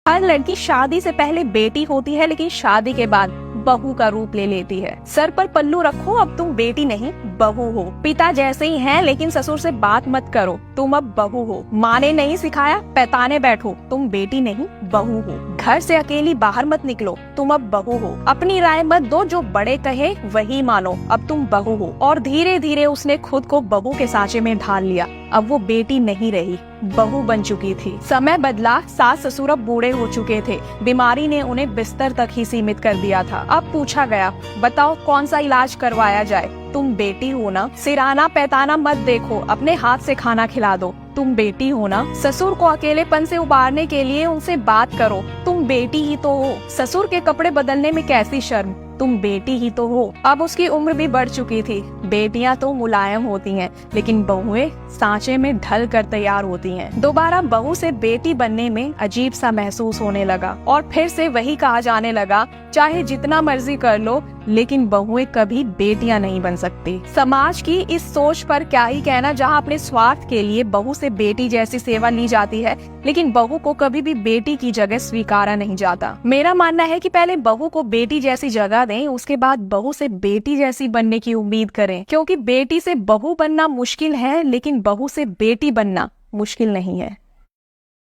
हर लड़की शादी से पहले बेटी होती है, लेकिन शादी के बाद बहू का रूप ले लेती है। सर पर पल्लू रखो, अब तुम बेटी नहीं बहू हो। पिता जैसे ही हैं, लेकिन ससुर से बात मत करो, तुम अब बहू हो। माँ ने नहीं सिखाया, पैताने बैठो, तुम बेटी नहीं बहू हो। घर से अकेली बाहर मत निकलो, तुम अब बहू हो। अपनी राय मत दो, जो बड़े कहे वही मानो, अब तुम बहू हो। और धीरे धीरे उसने खुद को बहू के सांचे में ढाल लिया। अब वो बेटी नहीं रही, बहू बन चुकी थी। समय बदला, सास ससुर अब बूढ़े हो चुके थे। बीमारी ने उन्हें बिस्तर तक ही सीमित कर दिया था। अब पूछा गया, बताओ कौन सा इलाज करवाया जाए? तुम बेटी हो ना? सिराना पैताना मत देखो, अपने हाथ से खाना खिला दो, तुम बेटी हो ना? ससुर को अकेलेपन से उबारने के लिए उनसे बात करो, तुम बेटी ही तो हो। ससुर के कपड़े बदलने में कैसी शर्म, तुम बेटी ही तो हो। अब उसकी उम्र भी बढ़ चुकी थी। बेटियां तो मुलायम होती हैं, लेकिन बहुएं सांचे में ढल कर तैयार होती हैं। दोबारा बहू से बेटी बनने में अजीब सा महसूस होने लगा और फिर से वही कहा जाने लगा, चाहे जितना मर्जी कर लो, लेकिन बहुएं कभी बेटियां नहीं बन सकती। समाज की इस सोच पर क्या ही कहना, जहां अपने स्वार्थ के लिए बहू से बेटी जैसी सेवा ली जाती है, लेकिन बहू को कभी भी बेटी की जगह स्वीकारा नहीं जाता। मेरा मानना है कि पहले बहू को बेटी जैसी जगह दें, उसके बाद बहू से बेटी जैसी बनने की उम्मीद करें, क्योंकि बेटी से बहू बनना मुश्किल है, लेकिन बहू से बेटी बनना मुश्किल नहीं है।